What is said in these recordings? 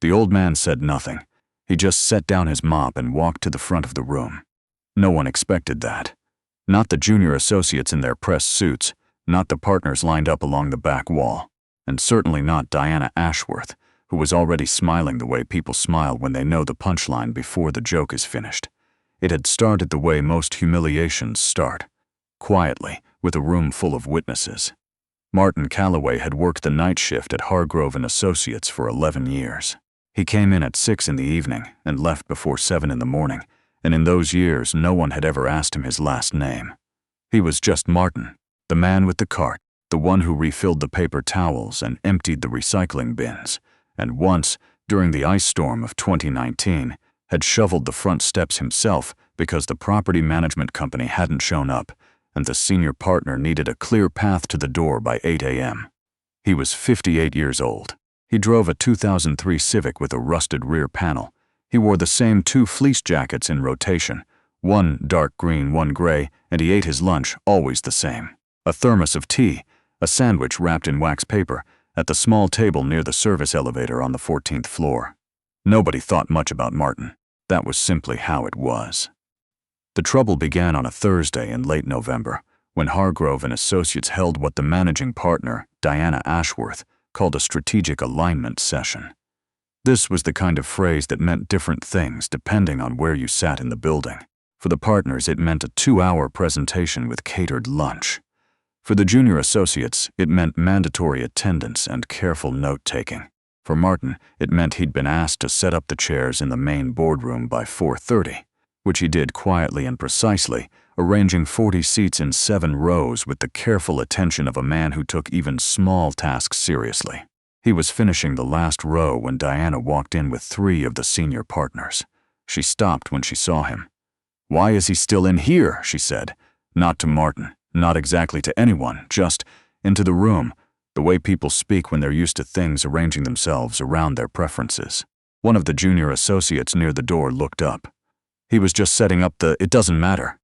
The old man said nothing. He just set down his mop and walked to the front of the room. No one expected that. Not the junior associates in their press suits, not the partners lined up along the back wall, and certainly not Diana Ashworth, who was already smiling the way people smile when they know the punchline before the joke is finished. It had started the way most humiliations start, quietly, with a room full of witnesses. Martin Calloway had worked the night shift at Hargrove & Associates for 11 years. He came in at 6 in the evening and left before 7 in the morning, and in those years no one had ever asked him his last name. He was just Martin, the man with the cart, the one who refilled the paper towels and emptied the recycling bins, and once, during the ice storm of 2019, had shoveled the front steps himself because the property management company hadn't shown up, and the senior partner needed a clear path to the door by 8 a.m. He was 58 years old. He drove a 2003 Civic with a rusted rear panel. He wore the same 2 fleece jackets in rotation, one dark green, one gray, and he ate his lunch always the same. A thermos of tea, a sandwich wrapped in wax paper, at the small table near the service elevator on the 14th floor. Nobody thought much about Martin. That was simply how it was. The trouble began on a Thursday in late November, when Hargrove & Associates held what the managing partner, Diana Ashworth, called a strategic alignment session. This was the kind of phrase that meant different things depending on where you sat in the building. For the partners, it meant a 2-hour presentation with catered lunch. For the junior associates, it meant mandatory attendance and careful note-taking. For Martin, it meant he'd been asked to set up the chairs in the main boardroom by 4:30, which he did quietly and precisely, arranging 40 seats in 7 rows with the careful attention of a man who took even small tasks seriously. He was finishing the last row when Diana walked in with 3 of the senior partners. She stopped when she saw him. "Why is he still in here?" she said. Not to Martin, not exactly to anyone, just into the room, the way people speak when they're used to things arranging themselves around their preferences. One of the junior associates near the door looked up. "He was just setting up the it doesn't matter."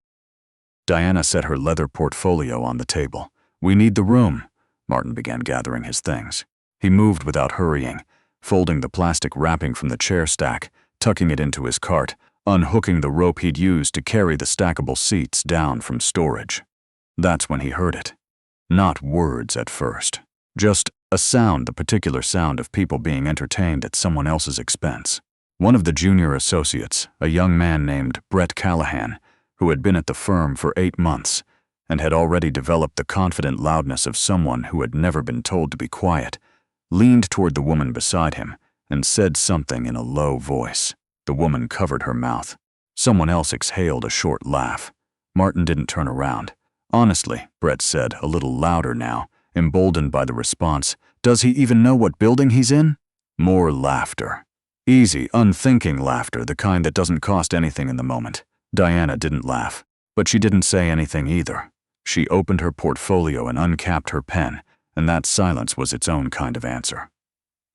Diana set her leather portfolio on the table. "We need the room." Martin began gathering his things. He moved without hurrying, folding the plastic wrapping from the chair stack, tucking it into his cart, unhooking the rope he'd used to carry the stackable seats down from storage. That's when he heard it. Not words at first. Just a sound, the particular sound of people being entertained at someone else's expense. One of the junior associates, a young man named Brett Callahan, who had been at the firm for 8 months and had already developed the confident loudness of someone who had never been told to be quiet, leaned toward the woman beside him and said something in a low voice. The woman covered her mouth. Someone else exhaled a short laugh. Martin didn't turn around. "Honestly," Brett said, a little louder now, emboldened by the response, "does he even know what building he's in?" More laughter. Easy, unthinking laughter, the kind that doesn't cost anything in the moment. Diana didn't laugh, but she didn't say anything either. She opened her portfolio and uncapped her pen, and that silence was its own kind of answer.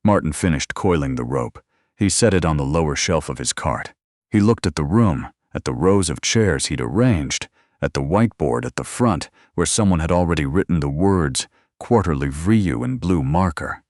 Martin finished coiling the rope. He set it on the lower shelf of his cart. He looked at the room, at the rows of chairs he'd arranged, at the whiteboard at the front where someone had already written the words "Quarterly Vriju" in blue marker.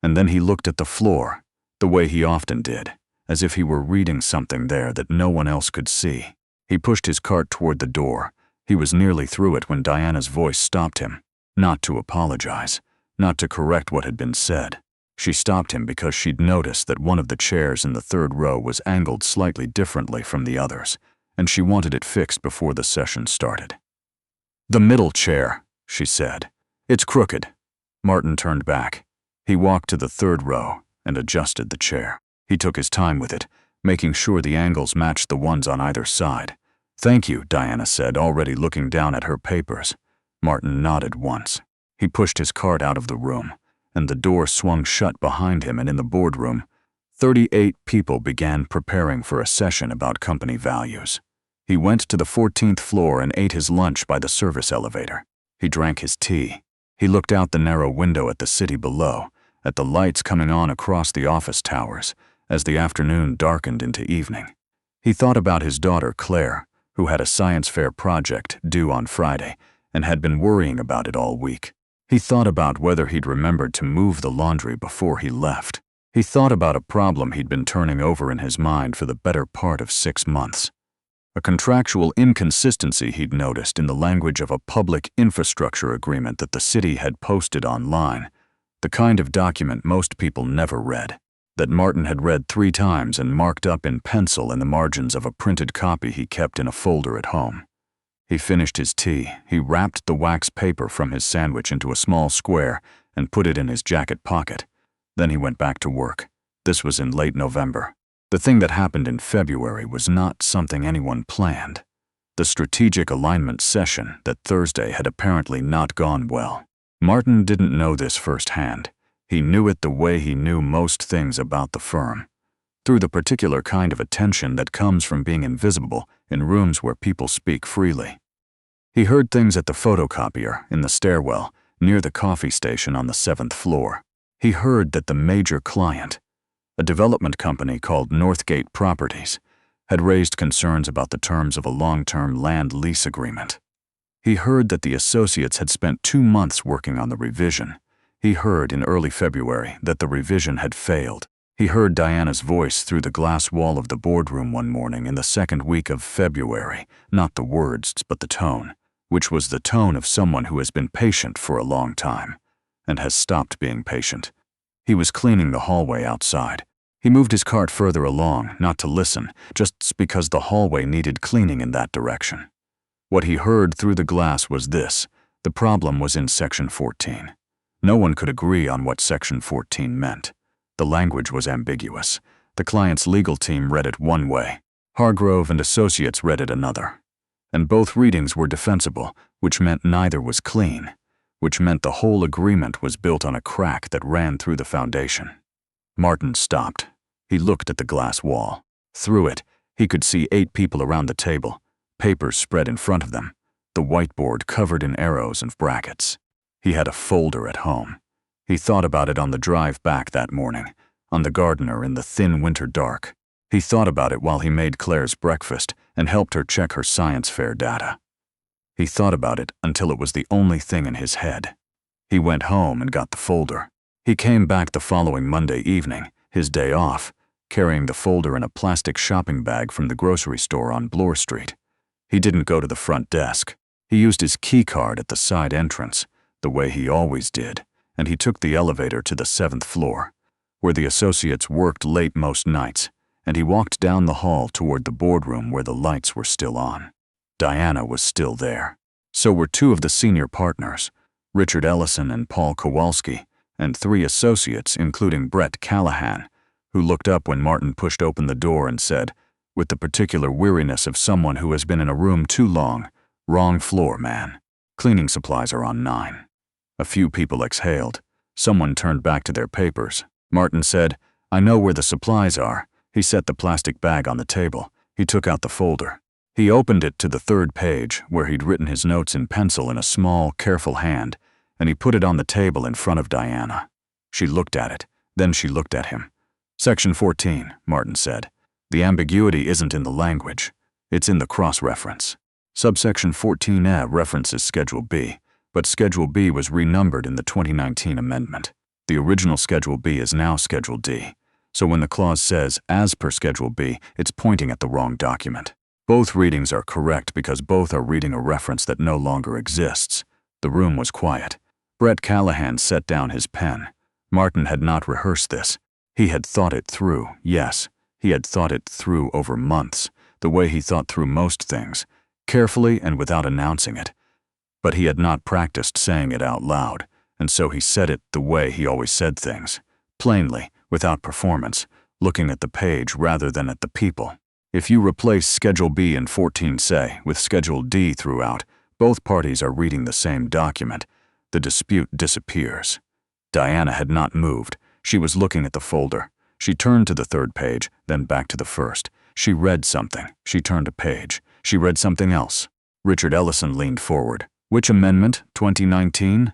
And then he looked at the floor, the way he often did, as if he were reading something there that no one else could see. He pushed his cart toward the door. He was nearly through it when Diana's voice stopped him. Not to apologize, not to correct what had been said. She stopped him because she'd noticed that one of the chairs in the 3rd row was angled slightly differently from the others, and she wanted it fixed before the session started. "The middle chair," she said. "It's crooked." Martin turned back. He walked to the 3rd row and adjusted the chair. He took his time with it, making sure the angles matched the ones on either side. "Thank you," Diana said, already looking down at her papers. Martin nodded once. He pushed his cart out of the room, and the door swung shut behind him, and in the boardroom, 38 people began preparing for a session about company values. He went to the 14th floor and ate his lunch by the service elevator. He drank his tea. He looked out the narrow window at the city below, at the lights coming on across the office towers, as the afternoon darkened into evening. He thought about his daughter, Claire, who had a science fair project due on Friday and had been worrying about it all week. He thought about whether he'd remembered to move the laundry before he left. He thought about a problem he'd been turning over in his mind for the better part of 6 months. A contractual inconsistency he'd noticed in the language of a public infrastructure agreement that the city had posted online, the kind of document most people never read, that Martin had read 3 times and marked up in pencil in the margins of a printed copy he kept in a folder at home. He finished his tea, he wrapped the wax paper from his sandwich into a small square and put it in his jacket pocket. Then he went back to work. This was in late November. The thing that happened in February was not something anyone planned. The strategic alignment session that Thursday had apparently not gone well. Martin didn't know this firsthand. He knew it the way he knew most things about the firm, through the particular kind of attention that comes from being invisible in rooms where people speak freely. He heard things at the photocopier, in the stairwell, near the coffee station on the 7th floor. He heard that the major client, a development company called Northgate Properties, had raised concerns about the terms of a long-term land lease agreement. He heard that the associates had spent 2 months working on the revision. He heard in early February that the revision had failed. He heard Diana's voice through the glass wall of the boardroom one morning in the 2nd week of February, not the words but the tone, which was the tone of someone who has been patient for a long time and has stopped being patient. He was cleaning the hallway outside. He moved his cart further along, not to listen, just because the hallway needed cleaning in that direction. What he heard through the glass was this: the problem was in Section 14. No one could agree on what Section 14 meant. The language was ambiguous. The client's legal team read it one way. Hargrove and Associates read it another. And both readings were defensible, which meant neither was clean, which meant the whole agreement was built on a crack that ran through the foundation. Martin stopped. He looked at the glass wall. Through it, he could see 8 people around the table, papers spread in front of them, the whiteboard covered in arrows and brackets. He had a folder at home. He thought about it on the drive back that morning, on the Gardener in the thin winter dark. He thought about it while he made Claire's breakfast and helped her check her science fair data. He thought about it until it was the only thing in his head. He went home and got the folder. He came back the following Monday evening, his day off, carrying the folder in a plastic shopping bag from the grocery store on Bloor Street. He didn't go to the front desk. He used his key card at the side entrance, the way he always did, and he took the elevator to the 7th floor, where the associates worked late most nights, and he walked down the hall toward the boardroom where the lights were still on. Diana was still there. So were 2 of the senior partners, Richard Ellison and Paul Kowalski, and 3 associates, including Brett Callahan, who looked up when Martin pushed open the door and said, with the particular weariness of someone who has been in a room too long, "Wrong floor, man. Cleaning supplies are on 9. A few people exhaled. Someone turned back to their papers. Martin said, "I know where the supplies are." He set the plastic bag on the table. He took out the folder. He opened it to the 3rd page, where he'd written his notes in pencil in a small, careful hand, and he put it on the table in front of Diana. She looked at it. Then she looked at him. "Section 14, Martin said. "The ambiguity isn't in the language. It's in the cross-reference. Subsection 14A references Schedule B, but Schedule B was renumbered in the 2019 amendment. The original Schedule B is now Schedule D. So when the clause says, as per Schedule B, it's pointing at the wrong document. Both readings are correct because both are reading a reference that no longer exists." The room was quiet. Brett Callahan set down his pen. Martin had not rehearsed this. He had thought it through, yes. He had thought it through over months, the way he thought through most things, carefully and without announcing it. But he had not practiced saying it out loud, and so he said it the way he always said things, plainly, without performance, looking at the page rather than at the people. If you replace Schedule B in 14, say, with Schedule D throughout, both parties are reading the same document. The dispute disappears. Diana had not moved. She was looking at the folder. She turned to the 3rd page, then back to the 1st. She read something. She turned a page. She read something else. Richard Ellison leaned forward. "Which amendment? 2019?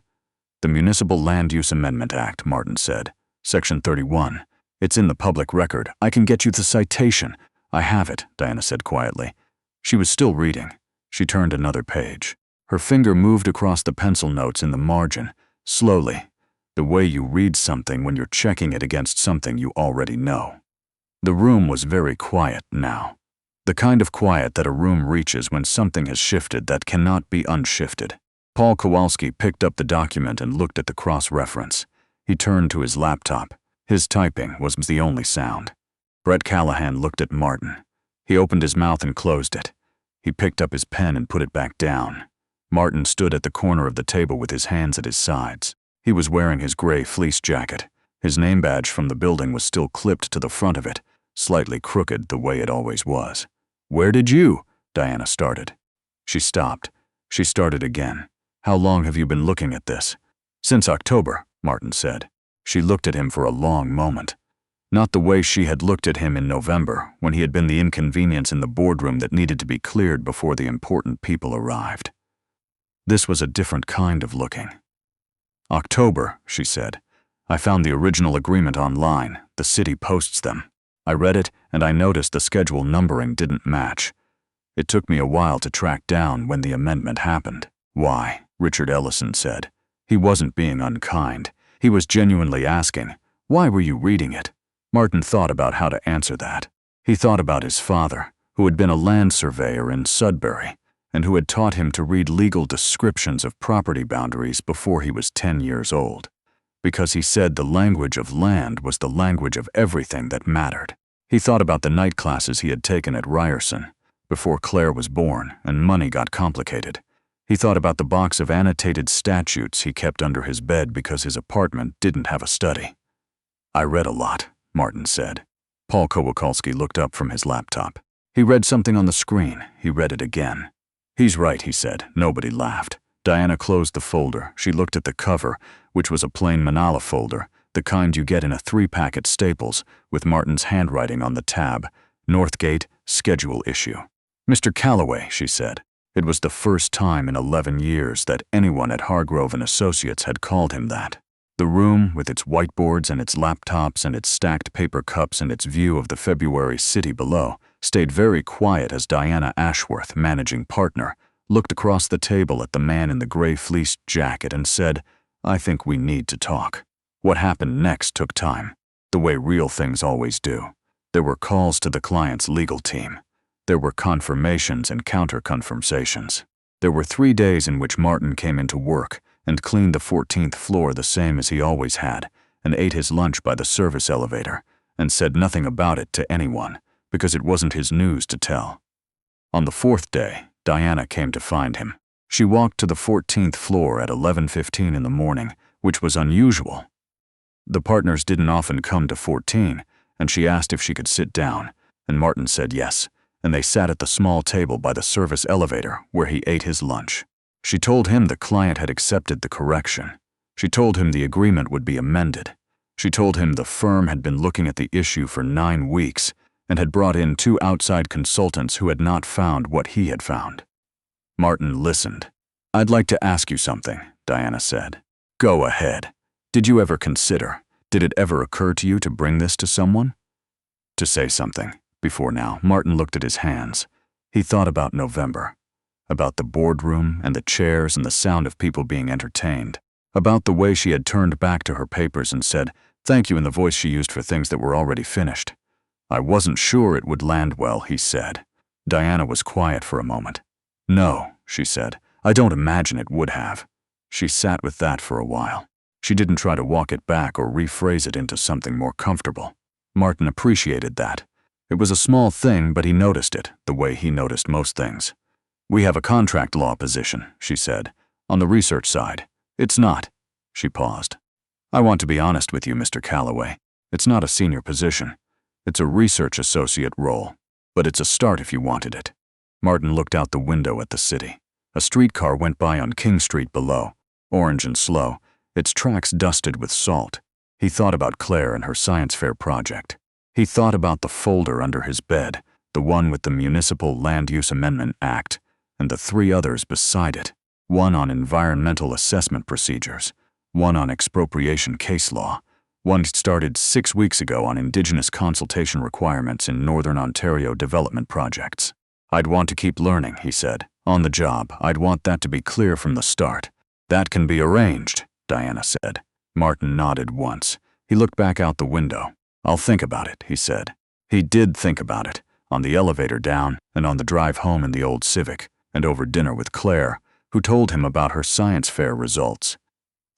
"The Municipal Land Use Amendment Act," Martin said. "Section 31. It's in the public record. I can get you the citation." "I have it," Diana said quietly. She was still reading. She turned another page. Her finger moved across the pencil notes in the margin, slowly, The way you read something when you're checking it against something you already know. The room was very quiet now. The kind of quiet that a room reaches when something has shifted that cannot be unshifted. Paul Kowalski picked up the document and looked at the cross-reference. He turned to his laptop. His typing was the only sound. Brett Callahan looked at Martin. He opened his mouth and closed it. He picked up his pen and put it back down. Martin stood at the corner of the table with his hands at his sides. He was wearing his gray fleece jacket. His name badge from the building was still clipped to the front of it, slightly crooked the way it always was. "Where did you?" Diana started. She stopped. She started again. "How long have you been looking at this?" "Since October," Martin said. She looked at him for a long moment. Not the way she had looked at him in November, when he had been the inconvenience in the boardroom that needed to be cleared before the important people arrived. This was a different kind of looking. "October," she said. "I found the original agreement online. The city posts them. I read it, and I noticed the schedule numbering didn't match. It took me a while to track down when the amendment happened." "Why?" Richard Ellison said. He wasn't being unkind. He was genuinely asking, "Why were you reading it?" Martin thought about how to answer that. He thought about his father, who had been a land surveyor in Sudbury, and who had taught him to read legal descriptions of property boundaries before he was 10 years old. Because he said the language of land was the language of everything that mattered. He thought about the night classes he had taken at Ryerson, before Claire was born and money got complicated. He thought about the box of annotated statutes he kept under his bed because his apartment didn't have a study. "I read a lot," Martin said. Paul Kowalski looked up from his laptop. He read something on the screen. He read it again. "He's right," he said. Nobody laughed. Diana closed the folder. She looked at the cover, which was a plain manila folder, the kind you get in a 3-pack at Staples, with Martin's handwriting on the tab, "Northgate, Schedule Issue." "Mr. Calloway," she said. It was the first time in 11 years that anyone at Hargrove & Associates had called him that. The room, with its whiteboards and its laptops and its stacked paper cups and its view of the February city below, stayed very quiet as Diana Ashworth, managing partner, looked across the table at the man in the gray fleeced jacket and said, "I think we need to talk." What happened next took time, the way real things always do. There were calls to the client's legal team. There were confirmations and counter-confirmations. There were 3 days in which Martin came into work and cleaned the 14th floor the same as he always had, and ate his lunch by the service elevator, and said nothing about it to anyone, because it wasn't his news to tell. On the 4th day, Diana came to find him. She walked to the 14th floor at 11:15 in the morning, which was unusual. The partners didn't often come to 14, and she asked if she could sit down, and Martin said yes, and they sat at the small table by the service elevator where he ate his lunch. She told him the client had accepted the correction. She told him the agreement would be amended. She told him the firm had been looking at the issue for 9 weeks and had brought in 2 outside consultants who had not found what he had found. Martin listened. "I'd like to ask you something," Diana said. "Go ahead. Did you ever consider, did it ever occur to you to bring this to someone?" To say something. Before now, Martin looked at his hands. He thought about November, about the boardroom and the chairs and the sound of people being entertained, about the way she had turned back to her papers and said, "Thank you," in the voice she used for things that were already finished. "I wasn't sure it would land well," he said. Diana was quiet for a moment. "No," she said, "I don't imagine it would have." She sat with that for a while. She didn't try to walk it back or rephrase it into something more comfortable. Martin appreciated that. It was a small thing, but he noticed it, the way he noticed most things. "We have a contract law position," she said, "on the research side. It's not." She paused. "I want to be honest with you, Mr. Calloway. It's not a senior position. It's a research associate role, but it's a start if you wanted it." Martin looked out the window at the city. A streetcar went by on King Street below, orange and slow, its tracks dusted with salt. He thought about Claire and her science fair project. He thought about the folder under his bed, the one with the Municipal Land Use Amendment Act, and the 3 others beside it, one on environmental assessment procedures, one on expropriation case law, one started 6 weeks ago on Indigenous consultation requirements in Northern Ontario development projects. "I'd want to keep learning," he said. "On the job, I'd want that to be clear from the start." "That can be arranged," Diana said. Martin nodded once. He looked back out the window. "I'll think about it," he said. He did think about it, on the elevator down and on the drive home in the old Civic, and over dinner with Claire, who told him about her science fair results.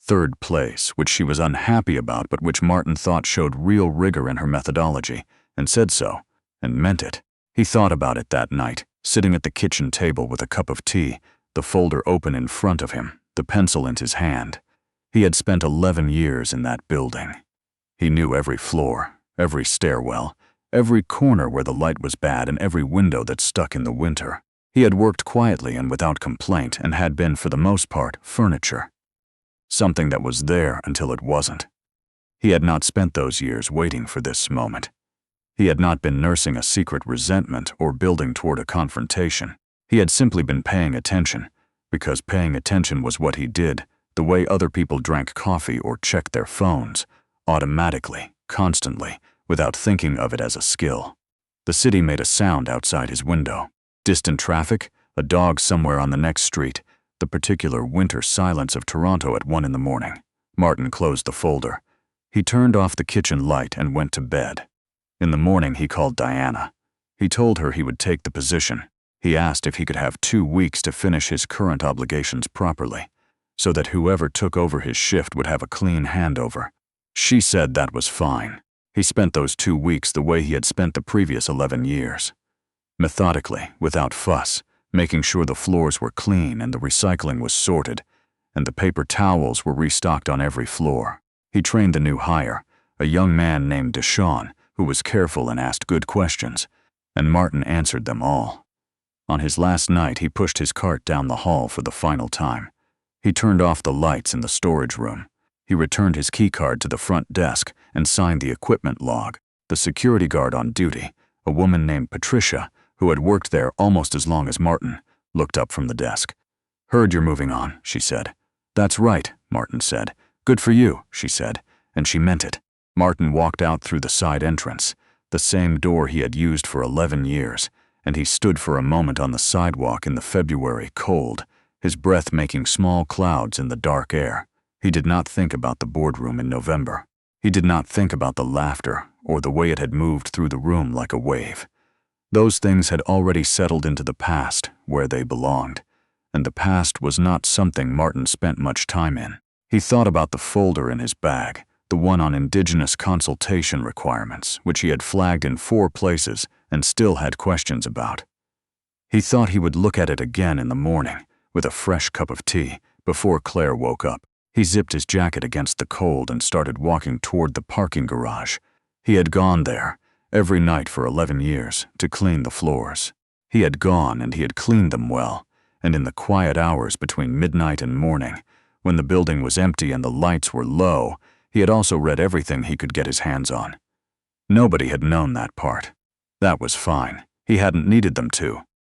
Third place, which she was unhappy about but which Martin thought showed real rigor in her methodology, and said so, and meant it. He thought about it that night, sitting at the kitchen table with a cup of tea, the folder open in front of him, the pencil in his hand. He had spent 11 years in that building. He knew every floor, every stairwell, every corner where the light was bad and every window that stuck in the winter. He had worked quietly and without complaint and had been, for the most part, furniture. Something that was there until it wasn't. He had not spent those years waiting for this moment. He had not been nursing a secret resentment or building toward a confrontation. He had simply been paying attention, because paying attention was what he did, the way other people drank coffee or checked their phones, automatically, constantly, without thinking of it as a skill. The city made a sound outside his window. Distant traffic, a dog somewhere on the next street, the particular winter silence of Toronto at 1 in the morning. Martin closed the folder. He turned off the kitchen light and went to bed. In the morning he called Diana. He told her he would take the position. He asked if he could have 2 weeks to finish his current obligations properly, so that whoever took over his shift would have a clean handover. She said that was fine. He spent those 2 weeks the way he had spent the previous 11 years. Methodically, without fuss, making sure the floors were clean and the recycling was sorted, and the paper towels were restocked on every floor. He trained the new hire, a young man named Deshawn, who was careful and asked good questions, and Martin answered them all. On his last night, he pushed his cart down the hall for the final time. He turned off the lights in the storage room. He returned his keycard to the front desk and signed the equipment log. The security guard on duty, a woman named Patricia, who had worked there almost as long as Martin, looked up from the desk. "Heard you're moving on," she said. "That's right," Martin said. "Good for you," she said, and she meant it. Martin walked out through the side entrance, the same door he had used for 11 years, and he stood for a moment on the sidewalk in the February cold, his breath making small clouds in the dark air. He did not think about the boardroom in November. He did not think about the laughter or the way it had moved through the room like a wave. Those things had already settled into the past, where they belonged, and the past was not something Martin spent much time in. He thought about the folder in his bag, the one on Indigenous consultation requirements, which he had flagged in 4 places and still had questions about. He thought he would look at it again in the morning, with a fresh cup of tea, before Claire woke up. He zipped his jacket against the cold and started walking toward the parking garage. He had gone there, every night for 11 years, to clean the floors. He had gone and he had cleaned them well, and in the quiet hours between midnight and morning, when the building was empty and the lights were low, he had also read everything he could get his hands on. Nobody had known that part. That was fine. He hadn't needed them to.